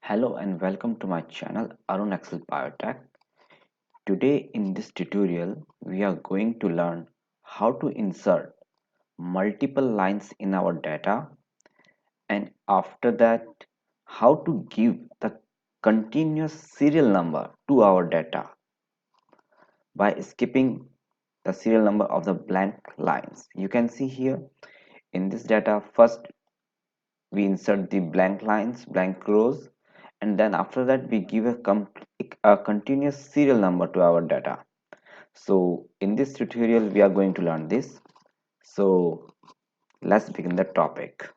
Hello and welcome to my channel Arun Biotech. Today in this tutorial we are going to learn how to insert multiple lines in our data, and after that how to give the continuous serial number to our data by skipping the serial number of the blank lines. You can see here in this data, first we insert the blank lines, blank rows, and then after that we give a continuous serial number to our data. So in this tutorial we are going to learn this. So let's begin the topic.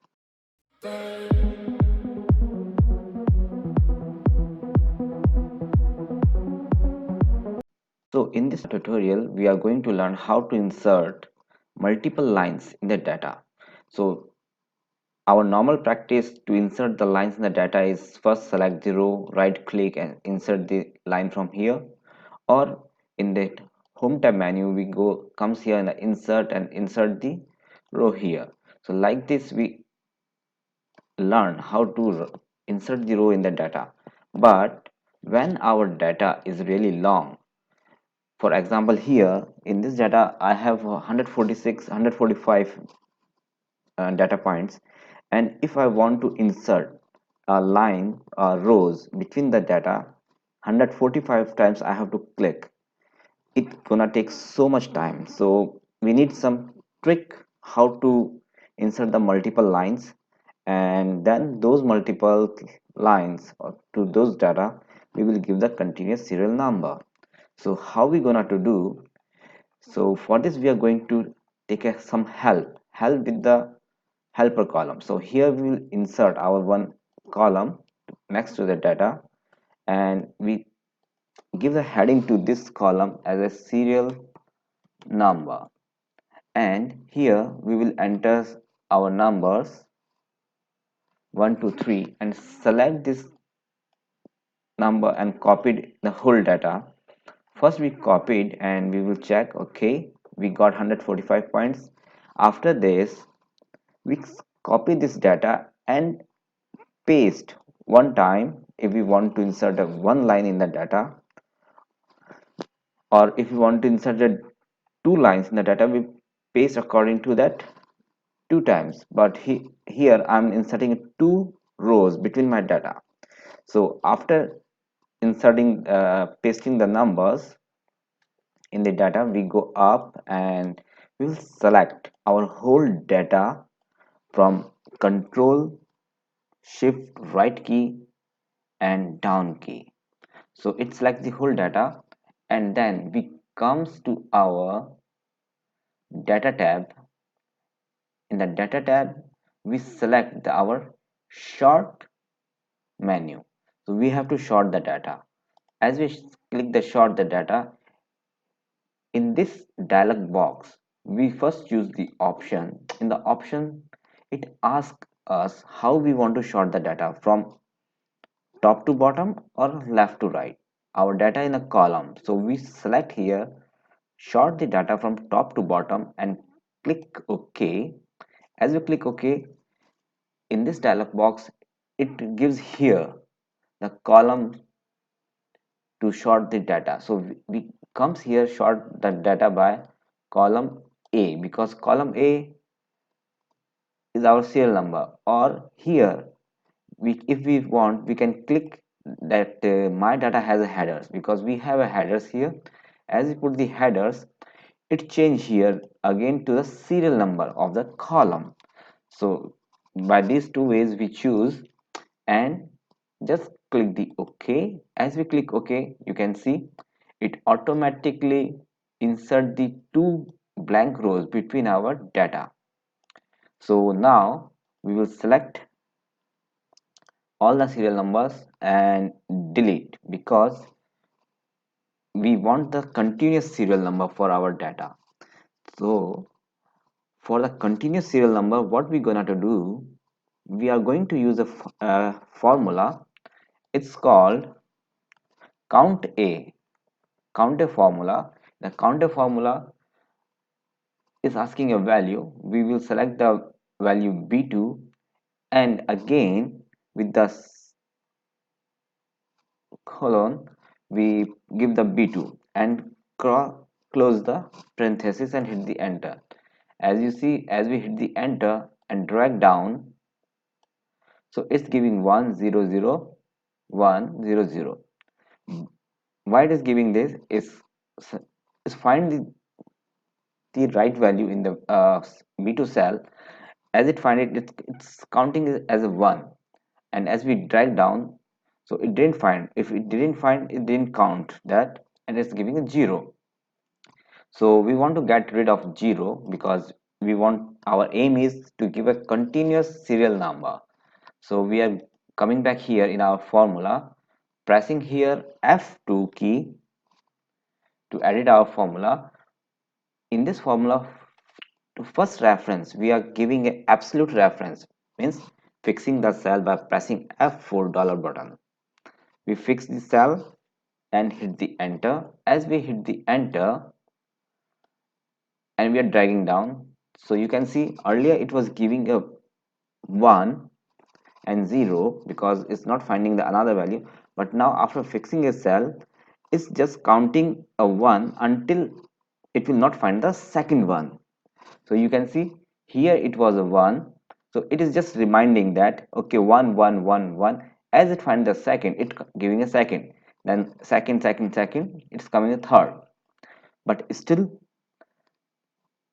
So in this tutorial we are going to learn how to insert multiple lines in the data. So our normal practice to insert the lines in the data is first select the row, right click and insert the line from here, or in the home tab menu we go comes here and insert and insert the row here. So like this we learn how to insert the row in the data. But when our data is really long, for example here in this data I have 146 145 data points, and if I want to insert a line rows between the data 145 times I have to click. It's gonna take so much time, so we need some trick how to insert the multiple lines, and then those multiple lines to those data we will give the continuous serial number. So how we gonna to do? So for this we are going to take some help with the helper column. So here we will insert our one column next to the data, and we give the heading to this column as a serial number, and here we will enter our numbers 1 to 3 and select this number and copied the whole data. First we copied and we will check, okay, we got 145 points. After this we copy this data and paste one time if we want to insert a one line in the data, or if we want to insert a two lines in the data we paste according to that two times. But here I'm inserting two rows between my data. So after inserting pasting the numbers in the data, we go up and we will select our whole data from control shift right key and down key. So it selects the whole data, and then we comes to our data tab. In the data tab we select our short menu. So we have to sort the data. As we click the sort the data, in this dialog box we first choose the option. In the option it asks us how we want to sort the data, from top to bottom or left to right. Our data in a column, so we select here sort the data from top to bottom and click OK. As we click OK, in this dialog box it gives here the column to sort the data. So we comes here sort the data by column A, because column A is our serial number. Or here we, if we want, we can click that my data has a headers, because we have a headers here. As we put the headers, it change here again to the serial number of the column. So by these two ways we choose, and just click the OK. As we click OK, you can see it automatically insert the two blank rows between our data. So now we will select all the serial numbers and delete, because we want the continuous serial number for our data. So for the continuous serial number, what we're gonna to do, we are going to use a formula. It's called count a formula. The counter formula is asking a value. We will select the value b2, and again with the colon, we give the b2 and close the parenthesis and hit the enter. As you see, as we hit the enter and drag down, so it's giving 1 0 0 1 0 0. Why it is giving this is find the right value in the b2 cell. As it find it, it's counting it as a 1, and as we drag down, so it didn't find, if it didn't find, it didn't count that, and it's giving a 0. So we want to get rid of 0 because we want, our aim is to give a continuous serial number. So we are coming back here in our formula, pressing here F2 key to edit our formula. In this formula, to first reference, we are giving an absolute reference, means fixing the cell by pressing F4 button. We fix the cell and hit the enter. As we hit the enter and we are dragging down, so you can see earlier it was giving a 1 and 0 because it's not finding the another value, but now after fixing a cell, it's just counting a 1 until it will not find the second one. So you can see here it was a 1, so it is just reminding that okay, 1 1 1 1. As it finds the second, it giving a second, then second, it's coming a third, but still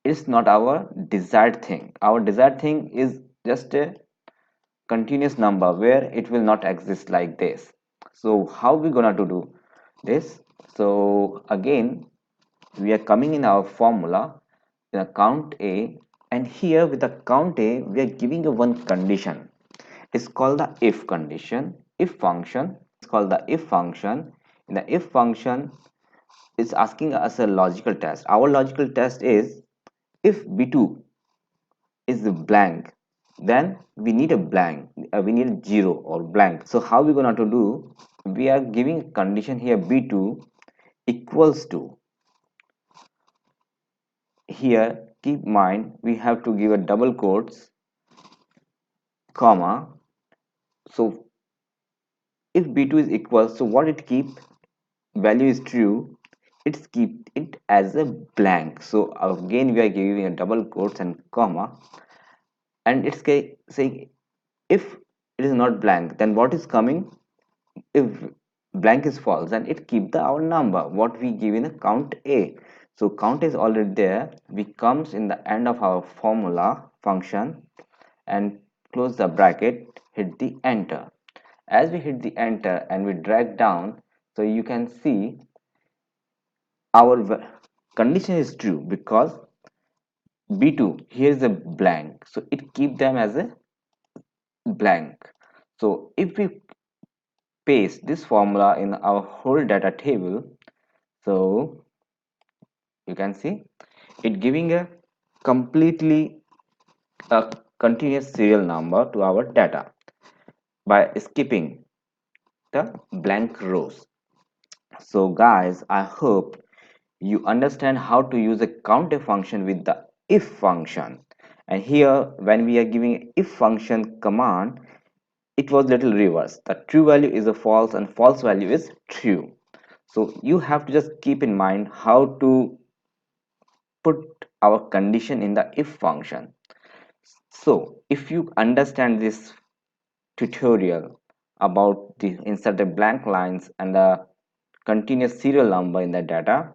it's not our desired thing. Our desired thing is just a continuous number where it will not exist like this. So how we gonna to do this? So again, we are coming in our formula, the count a, and here with the count a we are giving a one condition. It's called the if condition, if function. It's called the if function. In the if function, it's asking us a logical test. Our logical test is if b2 is blank, then we need a blank, we need 0 or blank. So how we gonna to do? We are giving a condition here, b2 equals to, here keep mind we have to give a double quotes, comma. So if b2 is equal, so what it keep, value is true, it's keep it as a blank. So again we are giving a double quotes and comma, and it's saying if it is not blank, then what is coming? If blank is false, then it keep the our number what we give in a count a. So count is already there, we comes in the end of our formula function and close the bracket, hit the enter. As we hit the enter and we drag down, so you can see our condition is true because b2 here is a blank, so it keep them as a blank. So if we paste this formula in our whole data table, so you can see it giving a completely a continuous serial number to our data by skipping the blank rows. So guys, I hope you understand how to use a counter function with the if function. And here when we are giving if function command, it was little reverse, the true value is a false and false value is true. So you have to just keep in mind how to put our condition in the if function. So if you understand this tutorial about the insert the blank lines and the continuous serial number in the data,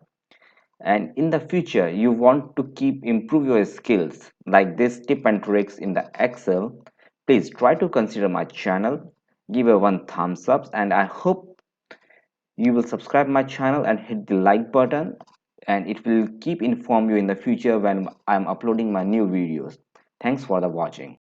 and in the future you want to keep improve your skills like this tip and tricks in the Excel, please try to consider my channel, give a one thumbs up, and I hope you will subscribe my channel and hit the like button, and it will keep inform you in the future when I'm uploading my new videos. Thanks for the watching.